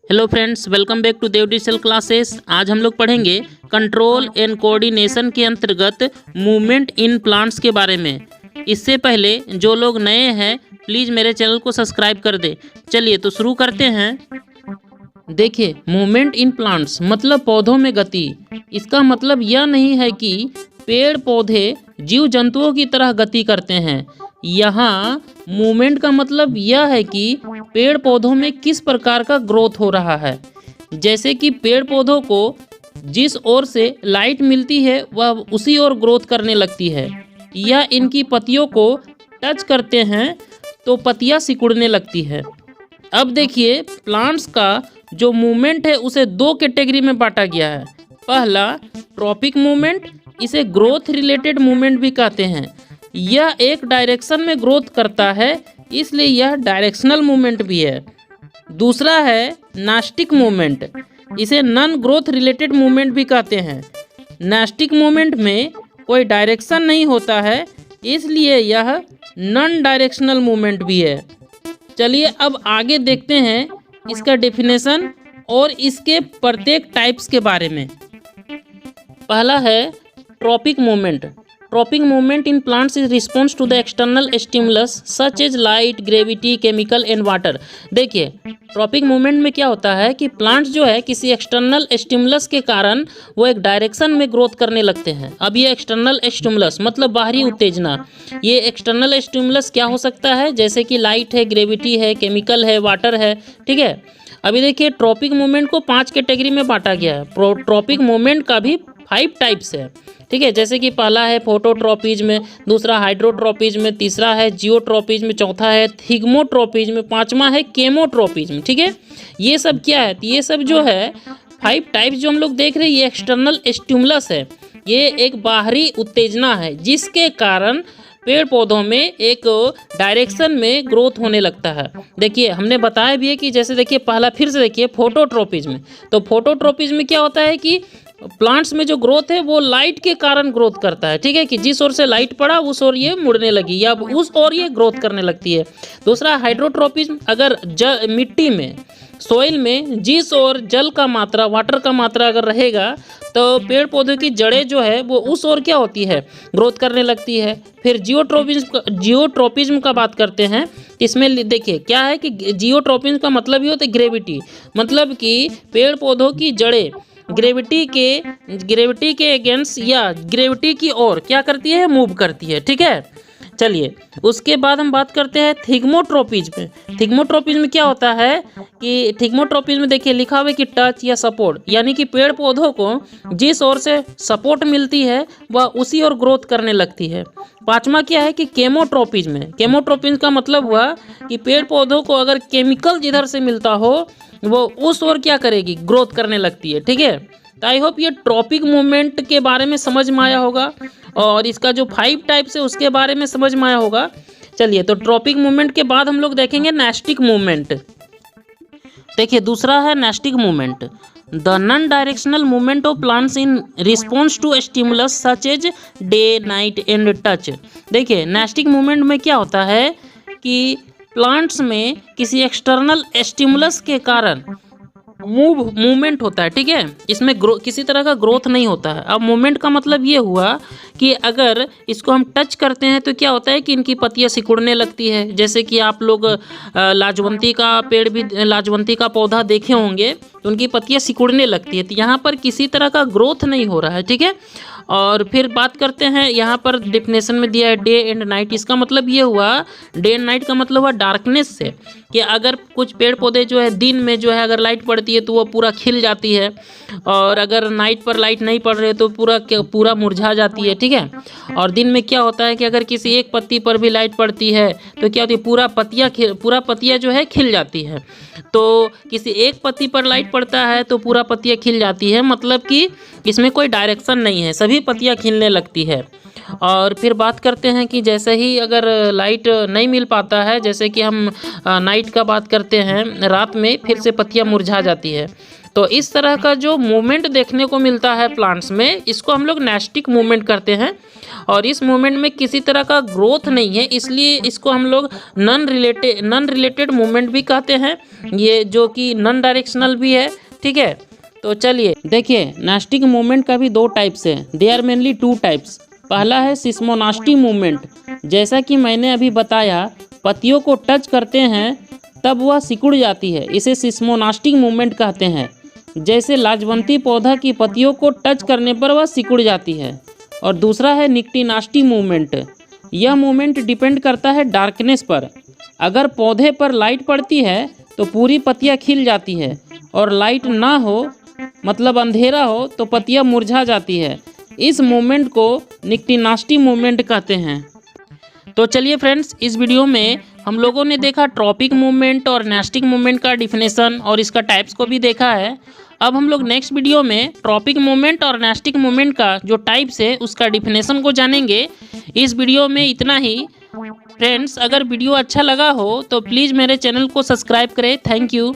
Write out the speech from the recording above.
Hello friends, welcome back to Dev digital classes. आज हम लोग पढ़ेंगे कंट्रोल एंड कोऑर्डिनेशन के अंतर्गत मूवमेंट इन प्लांट्स के बारे में। इससे पहले जो लोग नए हैं प्लीज़ मेरे चैनल को सब्सक्राइब कर दें। चलिए तो शुरू करते हैं। देखिए, मूवमेंट इन प्लांट्स मतलब पौधों में गति। इसका मतलब यह नहीं है कि पेड़ पौधे जीव जंतुओं की तरह गति करते हैं। यहाँ मूवमेंट का मतलब यह है कि पेड़ पौधों में किस प्रकार का ग्रोथ हो रहा है। जैसे कि पेड़ पौधों को जिस ओर से लाइट मिलती है वह उसी ओर ग्रोथ करने लगती है, या इनकी पत्तियों को टच करते हैं तो पत्तियां सिकुड़ने लगती है। अब देखिए, प्लांट्स का जो मूवमेंट है उसे दो कैटेगरी में बांटा गया है। पहला ट्रॉपिक मूवमेंट, इसे ग्रोथ रिलेटेड मूवमेंट भी कहते हैं। यह एक डायरेक्शन में ग्रोथ करता है, इसलिए यह डायरेक्शनल मूवमेंट भी है। दूसरा है नास्टिक मूवमेंट, इसे नॉन ग्रोथ रिलेटेड मूवमेंट भी कहते हैं। नास्टिक मूवमेंट में कोई डायरेक्शन नहीं होता है, इसलिए यह नॉन डायरेक्शनल मूवमेंट भी है। चलिए अब आगे देखते हैं इसका डेफिनेशन और इसके प्रत्येक टाइप्स के बारे में। पहला है tropic movement. Tropic movement in plants is response to the external stimulus such as light, gravity, chemical and water. देखिए, ट्रॉपिक मूवमेंट में क्या होता है कि प्लांट्स जो है किसी एक्सटर्नल स्टिमुलस के कारण वो एक डायरेक्शन में ग्रोथ करने लगते हैं। अब ये एक्सटर्नल स्टिमुलस मतलब बाहरी उत्तेजना, ये एक्सटर्नल स्टिमुलस क्या हो सकता है, जैसे कि लाइट है, ग्रेविटी है, केमिकल है, वाटर है। ठीक है, अभी देखिए ट्रॉपिक मूवमेंट को 5 कैटेगरी में बांटा गया है। ट्रॉपिक मूवमेंट का भी 5 टाइप्स है। ठीक है, जैसे कि पहला है फोटोट्रॉपिज्म, दूसरा हाइड्रोट्रॉपिज्म, तीसरा है जियोट्रॉपिज्म, चौथा है थिग्मोट्रॉपिज्म, पांचवा है केमोट्रॉपिज्म। ठीक है, ये सब क्या है, ये सब जो है 5 टाइप्स जो हम लोग देख रहे हैं ये एक्सटर्नल स्टिमुलस है। ये एक बाहरी उत्तेजना है जिसके कारण पेड़ पौधों में एक डायरेक्शन में ग्रोथ होने लगता है। देखिए, हमने बताया भी है कि जैसे देखिए पहला फिर से देखिए फोटोट्रॉपिज्म। तो फोटोट्रॉपिज्म में क्या होता है कि प्लांट्स में जो ग्रोथ है वो लाइट के कारण ग्रोथ करता है। ठीक है, कि जिस ओर से लाइट पड़ा उस ओर ये मुड़ने लगी या उस ओर ये ग्रोथ करने लगती है। दूसरा हाइड्रोट्रॉपिज्म, अगर मिट्टी में सोइल में जिस ओर जल का मात्रा, वाटर का मात्रा अगर रहेगा तो पेड़ पौधे की जड़ें जो है वो उस ओर क्या होती है, ग्रोथ करने लगती है। फिर जियोट्रॉपिज्म का बात करते हैं। इसमें देखिए क्या है कि जियोट्रॉपिज्म का मतलब ये होता है ग्रेविटी, मतलब कि पेड़ पौधों की जड़ें ग्रेविटी के अगेंस्ट या ग्रेविटी की ओर क्या करती है, मूव करती है। ठीक है, चलिए उसके बाद हम बात करते हैं थिग्मोट्रॉपिज्म। थिग्मोट्रॉपिज्म में क्या होता है कि थिग्मोट्रॉपिज्म में देखिए लिखा हुआ है कि टच या सपोर्ट, यानी कि पेड़ पौधों को जिस ओर से सपोर्ट मिलती है वह उसी ओर ग्रोथ करने लगती है। पांचवा क्या है कि केमोट्रॉपिज्म है। केमोट्रॉपिज्म का मतलब हुआ कि पेड़ पौधों को अगर केमिकल जिधर से मिलता हो वो उस ओर क्या करेगी, ग्रोथ करने लगती है। ठीक है, तो आई होप ये ट्रॉपिक मूवमेंट के बारे में समझ में आया होगा और इसका जो 5 टाइप्स है उसके बारे में समझ में आया होगा। चलिए, तो ट्रॉपिक मूवमेंट के बाद हम लोग देखेंगे नास्टिक मूवमेंट। देखिए, दूसरा है nastic movement, the non directional movement of plants in response to stimulus such as day, night and touch. देखिए, नास्टिक मूवमेंट में क्या होता है कि प्लांट्स में किसी एक्सटर्नल स्टिमुलस के कारण मूवमेंट होता है। ठीक है, इसमें किसी तरह का ग्रोथ नहीं होता है। अब मूवमेंट का मतलब ये हुआ कि अगर इसको हम टच करते हैं तो क्या होता है कि इनकी पत्तियां सिकुड़ने लगती है। जैसे कि आप लोग लाजवंती का पेड़ भी, लाजवंती का पौधा देखे होंगे तो उनकी पत्तियां सिकुड़ने लगती है। तो यहाँ पर किसी तरह का ग्रोथ नहीं हो रहा है। ठीक है, और फिर बात करते हैं, यहाँ पर डेफिनेशन में दिया है डे एंड नाइट। इसका मतलब ये हुआ, डे एंड नाइट का मतलब हुआ डार्कनेस से, कि अगर कुछ पेड़ पौधे जो है दिन में जो है अगर लाइट पड़ती है तो वो पूरा खिल जाती है, और अगर नाइट पर लाइट नहीं पड़ रही है तो पूरा मुरझा जाती है। ठीक है, और दिन में क्या होता है कि अगर किसी एक पत्ती पर भी लाइट पड़ती है तो क्या होती है, पूरा पत्तियाँ जो है खिल जाती है। तो किसी एक पत्ती पर लाइट पड़ता है तो पूरा पत्तियाँ खिल जाती है, मतलब कि इसमें कोई डायरेक्शन नहीं है, सभी पत्तियाँ खिलने लगती है। और फिर बात करते हैं कि जैसे ही अगर लाइट नहीं मिल पाता है, जैसे कि हम नाइट का बात करते हैं, रात में फिर से पत्तियाँ मुरझा जाती है। तो इस तरह का जो मूवमेंट देखने को मिलता है प्लांट्स में, इसको हम लोग नेस्टिक मूवमेंट करते हैं। और इस मूवमेंट में किसी तरह का ग्रोथ नहीं है, इसलिए इसको हम लोग नॉन रिलेटेड मूवमेंट भी कहते हैं, ये जो कि नॉन डायरेक्शनल भी है। ठीक है, तो चलिए देखिए, नेस्टिक मूवमेंट का भी दो टाइप्स है। They are mainly two types. पहला है सिस्मोनास्टी मूवमेंट। जैसा कि मैंने अभी बताया, पत्तियों को टच करते हैं तब वह सिकुड़ जाती है, इसे सिस्मोनास्टिक मूवमेंट कहते हैं। जैसे लाजवंती पौधा की पत्तियों को टच करने पर वह सिकुड़ जाती है। और दूसरा है निक्टिनास्टी मूवमेंट। यह मूवमेंट डिपेंड करता है डार्कनेस पर। अगर पौधे पर लाइट पड़ती है तो पूरी पत्तियां खिल जाती है, और लाइट ना हो मतलब अंधेरा हो तो पत्तियां मुरझा जाती है। इस मूवमेंट को निक्टिनास्टी मूवमेंट कहते हैं। तो चलिए फ्रेंड्स, इस वीडियो में हम लोगों ने देखा ट्रॉपिक मूवमेंट और नेस्टिक मूवमेंट का डिफिनेशन और इसका टाइप्स को भी देखा है। अब हम लोग नेक्स्ट वीडियो में ट्रॉपिक मूवमेंट और नेस्टिक मूवमेंट का जो टाइप्स है उसका डिफिनेशन को जानेंगे। इस वीडियो में इतना ही। फ्रेंड्स, अगर वीडियो अच्छा लगा हो तो प्लीज़ मेरे चैनल को सब्सक्राइब करें। Thank you.